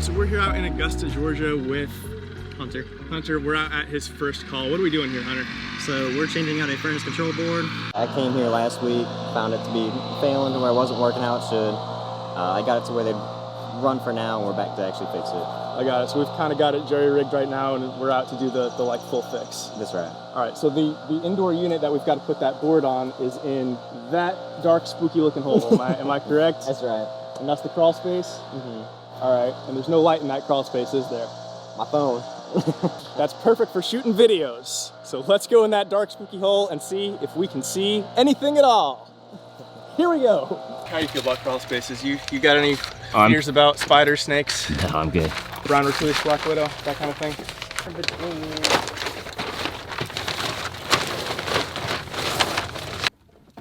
So we're here out in Augusta, Georgia with Hunter. Hunter, we're out at his first call. What are we doing here, Hunter? So we're changing out a furnace control board. I came here last week, found it to be failing to where it wasn't working how it should. I got it to where they'd run for now, and we're back to actually fix it. I got it. So we've kind of got it jerry-rigged right now, and we're out to do the like full fix. That's right. All right, so the indoor unit that we've got to put that board on is in that dark, spooky-looking hole. Am I correct? That's right. And that's the crawl space? Mm-hmm. All right, and there's no light in that crawl space, is there? My phone. That's perfect for shooting videos. So let's go in that dark, spooky hole and see if we can see anything at all. Here we go. How do you feel about crawl spaces? You got any fears about spiders, snakes? No, I'm good. Brown recluse, black widow, that kind of thing?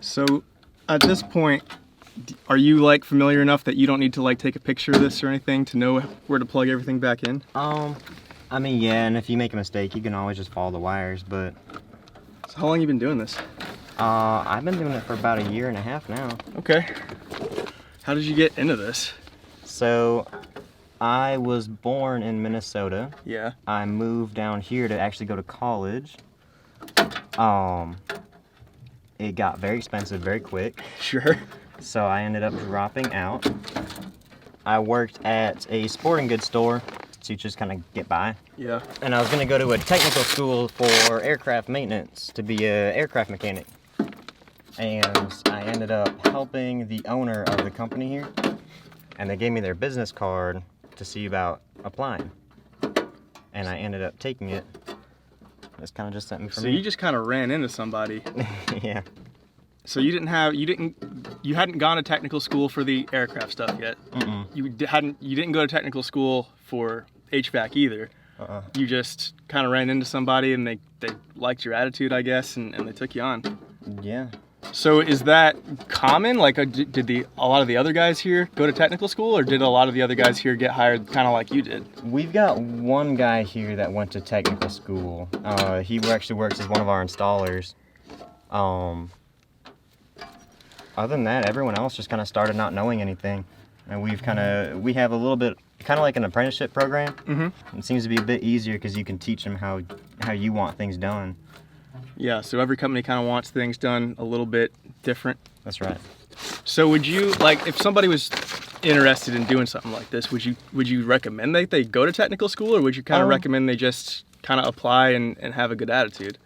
So at this point, are you like familiar enough that you don't need to like take a picture of this or anything to know where to plug everything back in? I mean, yeah, and if you make a mistake, you can always just follow the wires, but... So how long have you been doing this? I've been doing it for about 1.5 years now. Okay. How did you get into this? So, I was born in Minnesota. Yeah. I moved down here to actually go to college. It got very expensive very quick. Sure. So I ended up dropping out. I worked at a sporting goods store to just kind of get by. Yeah. And I was gonna go to a technical school for aircraft maintenance to be an aircraft mechanic. And I ended up helping the owner of the company here. And they gave me their business card to see about applying. And I ended up taking it. It's kind of just something for me. So you just kind of ran into somebody. Yeah. So you hadn't gone to technical school for the aircraft stuff yet. Mm-mm. You didn't go to technical school for HVAC either. You just kind of ran into somebody and they liked your attitude, I guess, and they took you on. Yeah. So is that common? Like, did a lot of the other guys here go to technical school, or did a lot of the other guys here get hired kind of like you did? We've got one guy here that went to technical school. He actually works as one of our installers. Other than that, everyone else just kind of started not knowing anything. And we have a little bit, kind of like an apprenticeship program. Mm-hmm. It seems to be a bit easier because you can teach them how you want things done. Yeah, so every company kind of wants things done a little bit different. That's right. So would you, like, if somebody was interested in doing something like this, would you recommend that they go to technical school, or would you kind of recommend they just kind of apply and have a good attitude?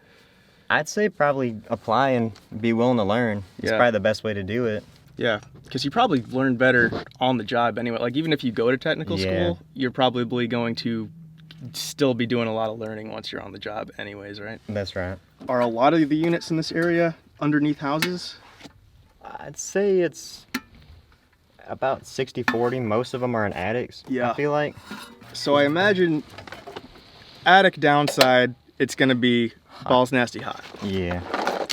I'd say probably apply and be willing to learn. It's probably the best way to do it. Yeah, because you probably learn better on the job anyway. Like, even if you go to technical school, you're probably going to still be doing a lot of learning once you're on the job anyways, right? That's right. Are a lot of the units in this area underneath houses? I'd say it's about 60-40. Most of them are in attics, I feel like. So I imagine attic downside, it's going to be balls nasty hot. Yeah.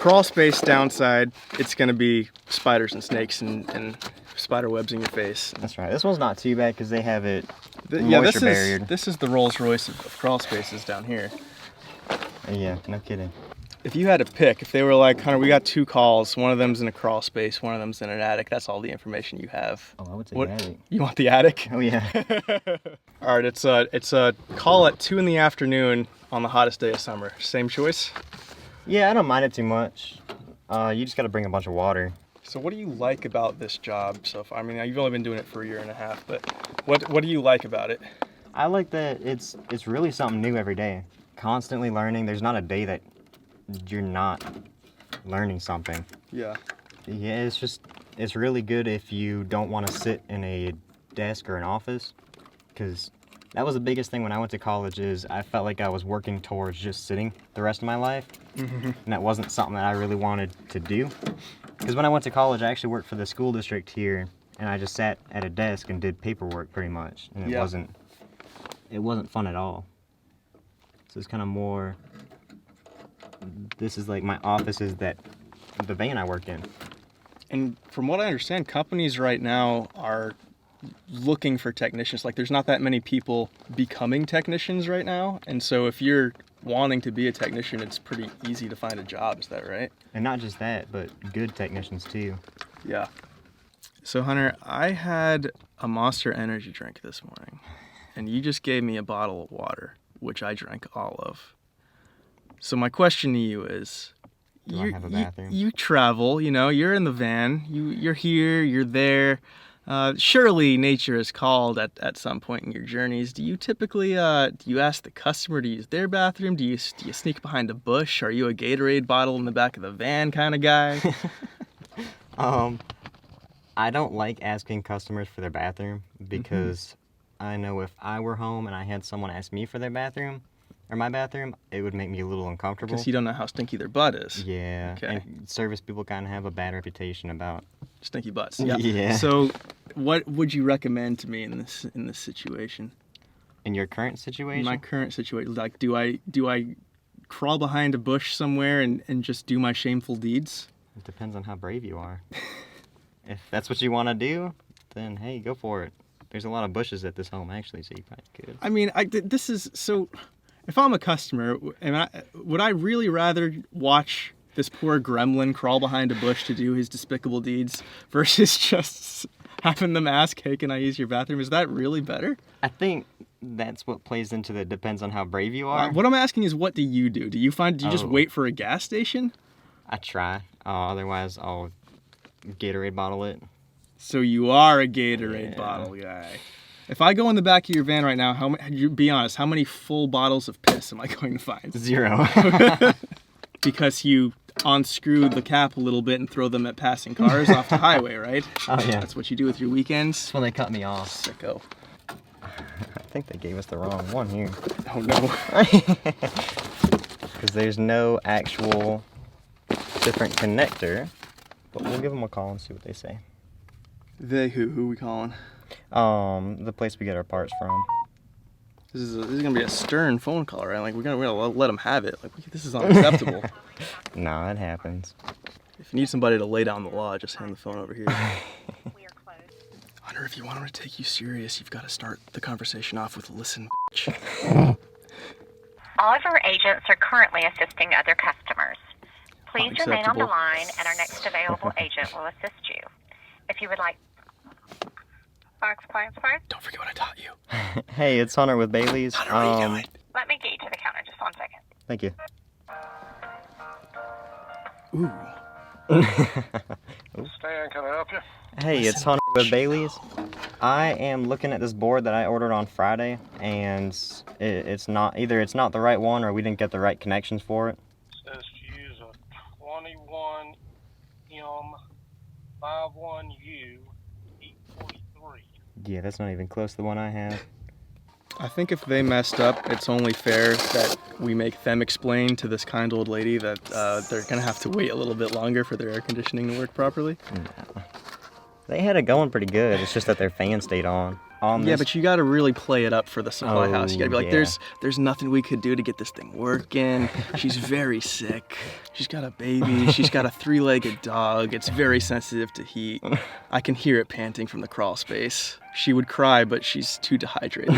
Crawl space downside, it's going to be spiders and snakes and spider webs in your face. That's right. This one's not too bad because they have it moisture barriered. This is the Rolls Royce of crawl spaces down here. Yeah, no kidding. If you had to pick, if they were like, Hunter, we got 2 calls, one of them's in a crawl space, one of them's in an attic, that's all the information you have. Oh, I would say the attic. You want the attic? Oh, yeah. All right, it's a call at 2 in the afternoon on the hottest day of summer. Same choice? Yeah, I don't mind it too much. You just got to bring a bunch of water. So what do you like about this job so far? I mean, you've only been doing it for 1.5 years, but what do you like about it? I like that it's really something new every day. Constantly learning. There's not a day that you're not learning something. Yeah. Yeah, it's really good if you don't want to sit in a desk or an office, because that was the biggest thing when I went to college is I felt like I was working towards just sitting the rest of my life. Mm-hmm. And that wasn't something that I really wanted to do. Because when I went to college, I actually worked for the school district here, and I just sat at a desk and did paperwork pretty much. And it wasn't fun at all. So it's kind of more, this is like my office is the van I work in. And from what I understand, companies right now are looking for technicians. Like, there's not that many people becoming technicians right now. And so if you're wanting to be a technician, it's pretty easy to find a job. Is that right? And not just that, but good technicians too. Yeah. So Hunter, I had a Monster energy drink this morning. and you just gave me a bottle of water, which I drank all of. So my question to you is, Do I have a bathroom? You travel, you're in the van, you're here, you're there. Surely nature is called at some point in your journeys. Do you typically, do you ask the customer to use their bathroom? Do you sneak behind a bush? Are you a Gatorade bottle in the back of the van kind of guy? I don't like asking customers for their bathroom because I know if I were home and I had someone ask me for their bathroom, or my bathroom, it would make me a little uncomfortable. Because you don't know how stinky their butt is. Yeah. Okay. And service people kind of have a bad reputation about stinky butts. Yeah. Yeah. So, what would you recommend to me in this situation? In your current situation? In my current situation, like, do I crawl behind a bush somewhere and just do my shameful deeds? It depends on how brave you are. If that's what you want to do, then hey, go for it. There's a lot of bushes at this home actually, so you probably could. I mean, this is so. If I'm a customer, would I really rather watch this poor gremlin crawl behind a bush to do his despicable deeds versus just having them ask, hey, can I use your bathroom? Is that really better? I think that's what plays into the depends on how brave you are. What I'm asking is, what do you do? Do you just wait for a gas station? I try. Otherwise, I'll Gatorade bottle it. So you are a Gatorade bottle guy. If I go in the back of your van right now, be honest, how many full bottles of piss am I going to find? 0. Because you unscrew the cap a little bit and throw them at passing cars off the highway, right? Oh, yeah. That's what you do with your weekends. That's when they cut me off. Sicko. I think they gave us the wrong one here. Oh, no. Because there's no actual different connector. But we'll give them a call and see what they say. They who? Who are we calling? The place we get our parts from. This is gonna be a stern phone call, right? Like we're gonna let them have it. Like this is unacceptable. No, it happens. If you need somebody to lay down the law, just hand the phone over here. Hunter, if you want them to take you serious, you've got to start the conversation off with "listen, bitch." All of our agents are currently assisting other customers. Please remain on the line, and our next available agent will assist you. If you would like... Fox Appliance Parts? Don't forget what I taught you. Hey, it's Hunter with Bailey's. Hunter, what are you doing? Let me get you to the counter. Just 1 second. Thank you. Ooh. Stan, can I help you? Hey, it's Hunter with Bailey's. I am looking at this board that I ordered on Friday, and it's not the right one or we didn't get the right connections for it. Says to use a 21M51U 843. Yeah, that's not even close to the one I have. I think if they messed up, it's only fair that we make them explain to this kind old lady that they're gonna have to wait a little bit longer for their air conditioning to work properly. No. They had it going pretty good. It's just that their fan stayed on. Yeah, but you got to really play it up for the supply house. You got to be like, yeah. there's nothing we could do to get this thing working. She's very sick. She's got a baby. She's got a 3-legged dog. It's very sensitive to heat. I can hear it panting from the crawl space. She would cry, but she's too dehydrated.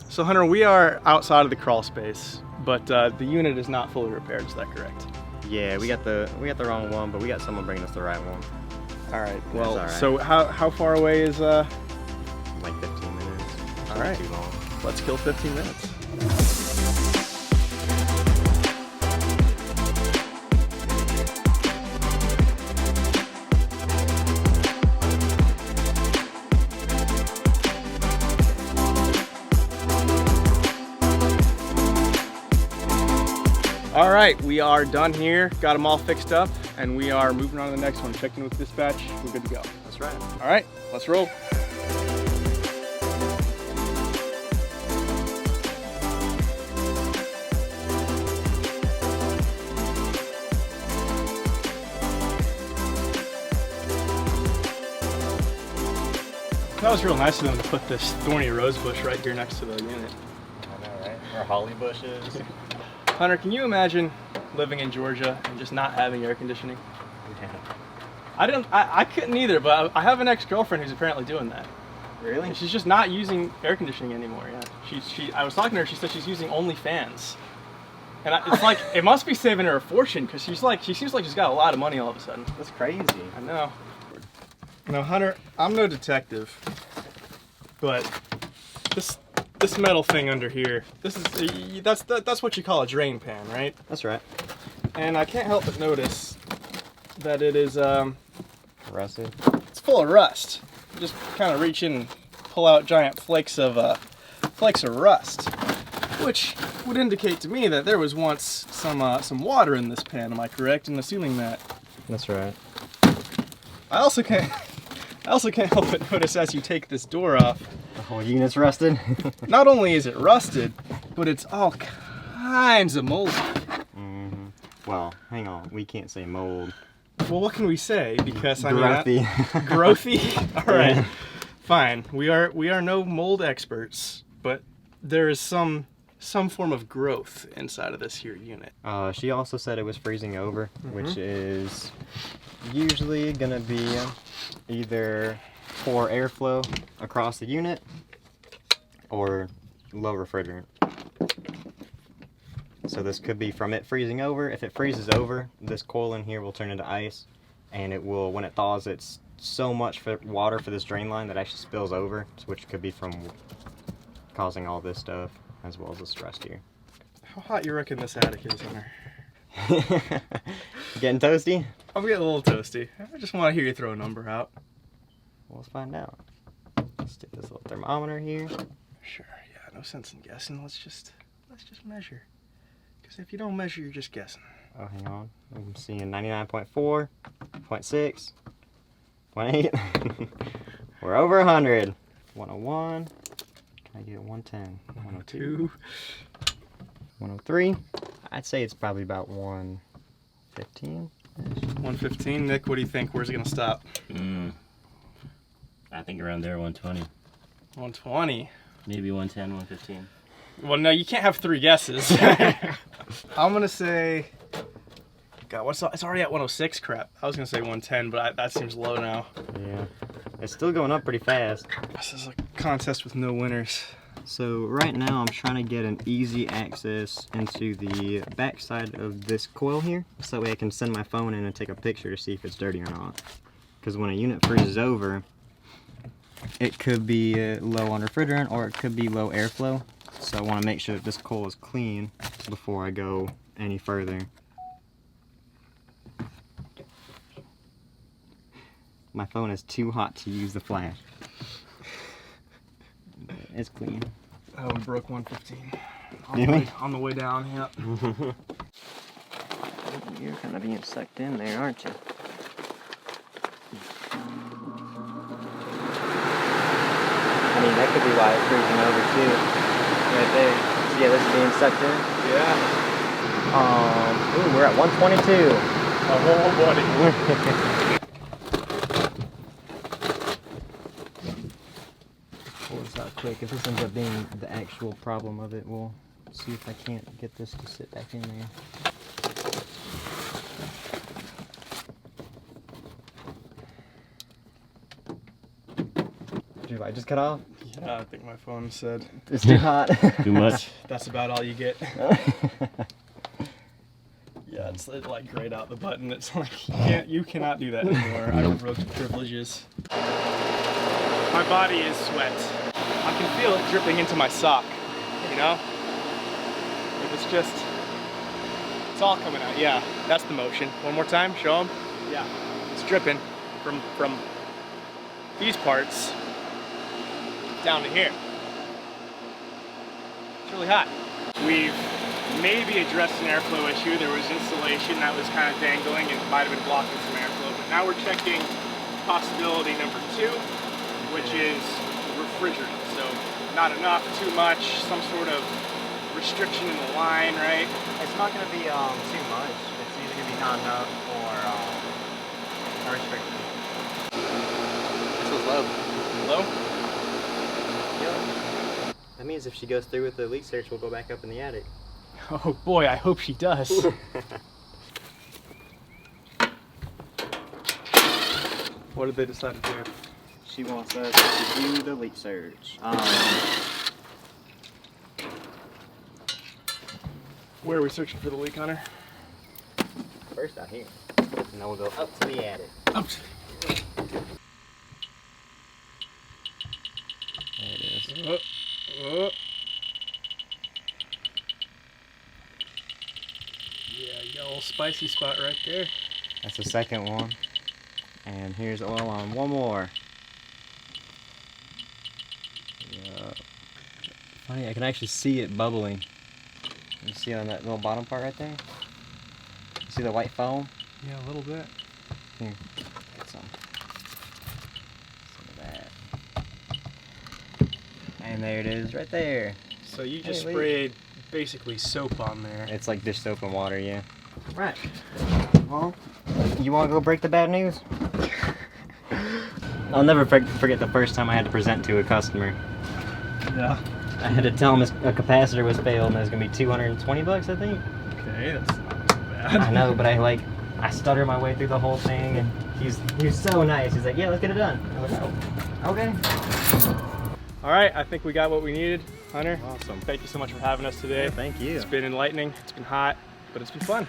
So Hunter, we are outside of the crawl space, but the unit is not fully repaired. Is that correct? Yeah, we got the wrong one, but we got someone bringing us the right one. All right. Well, all right. So how far away is Like 15 minutes. All right. Too long. Let's kill 15 minutes. All right, we are done here. Got them all fixed up, and we are moving on to the next one. Checked in with dispatch. We're good to go. That's right. All right, let's roll. That was real nice of them to put this thorny rose bush right here next to the unit. I know, right? Or holly bushes. Hunter, can you imagine living in Georgia and just not having air conditioning? Yeah. I couldn't either, but I have an ex-girlfriend who's apparently doing that. Really? And she's just not using air conditioning anymore. Yeah. I was talking to her. She said she's using only fans. And it's like it must be saving her a fortune because she seems like she's got a lot of money all of a sudden. That's crazy. I know. Now, Hunter, I'm no detective, but this metal thing under here, that's what you call a drain pan, right? That's right. And I can't help but notice that it is Rusted. it's full of rust. Just kind of reach in and pull out giant flakes of rust, which would indicate to me that there was once some water in this pan. Am I correct in assuming that? That's right. I also can't help but notice as you take this door off, The whole unit's rusted. not only is it rusted, but it's all kinds of moldy. Well, hang on. We can't say mold. Well, what can we say? Because I mean, Growthy. growthy. All right, fine. We are no mold experts, but there is some form of growth inside of this here unit. She also said it was freezing over, which is usually gonna be either poor airflow across the unit or low refrigerant. So this could be from it freezing over. If it freezes over, this coil in here will turn into ice, and it will, when it thaws, it's so much water for this drain line that actually spills over, which could be from causing all this stuff, as well as this rust here. How hot you reckon this attic is, Hunter? Getting toasty? I'm getting a little toasty. I just want to hear you throw a number out. Well, let's find out. Let's stick this little thermometer here. Sure. Yeah. No sense in guessing. Let's just measure. Because if you don't measure, you're just guessing. Oh, hang on. I'm seeing 99.4, 0.6, 0.8. We're over 100. 101. Can I get 110? 102. 103. I'd say it's probably about 115. 115. Nick, what do you think? Where's it gonna stop? I think around there, 120. 120. Maybe 110, 115. Well, no, you can't have three guesses. I'm gonna say. God, it's already at 106. Crap. I was gonna say 110, but that seems low now. Yeah. It's still going up pretty fast. This is a contest with no winners. So right now I'm trying to get an easy access into the back side of this coil here, so that way I can send my phone in and take a picture to see if it's dirty or not. Because when a unit freezes over, it could be low on refrigerant or it could be low airflow. So I want to make sure that this coil is clean before I go any further. My phone is too hot to use the flash. It's clean. Oh, we broke 115. Really? On the way down, yeah. You're kind of being sucked in there, aren't you? I mean, that could be why it's freezing over too. Right there. See how this is being sucked in? Yeah. Ooh, we're at 122. Oh, buddy. Pull this out quick. If this ends up being the actual problem of it, we'll see if I can't get this to sit back in there. Did your light just cut off? Yeah, I think my phone said It's too hot. Too much? that's about all you get. Yeah, it's like grayed out the button. It's like you cannot do that anymore. I revoked privileges. My body is sweat. I can feel it dripping into my sock. You know? Like it's all coming out. Yeah, that's the motion. One more time, show them. Yeah, it's dripping from these parts down to here. It's really hot. We've maybe addressed an airflow issue. There was insulation that was kind of dangling and might have been blocking some airflow. But now we're checking possibility number 2, which is refrigerant. So not enough, too much, some sort of restriction in the line, right? It's not going to be too much. It's either going to be not enough or a restriction. This was low. Low? Yep. That means if she goes through with the leak search, we'll go back up in the attic. Oh boy, I hope she does. What did they decide to do? She wants us to do the leak search. Where are we searching for the leak, Hunter? First out here, and then we'll go up to the attic. Up to There it is. spicy spot right there. That's the second one. And here's oil on one more. Yeah. Funny, I can actually see it bubbling. You see on that little bottom part right there? See the white foam? Yeah, a little bit. Here, get some. Some of that. And there it is, right there. So you just Hey, Lee. sprayed basically soap on there. It's like dish soap and water, yeah. Right. Well, you want to go break the bad news? I'll never forget the first time I had to present to a customer. Yeah. I had to tell him a capacitor was failed and it was gonna be $220, I think. Okay, that's not too bad. I know, but I stuttered my way through the whole thing, and he was so nice. He's like, "Yeah, let's get it done." I was like, "Oh, okay." All right, I think we got what we needed, Hunter. Awesome. Thank you so much for having us today. Yeah, thank you. It's been enlightening. It's been hot, but it's been fun.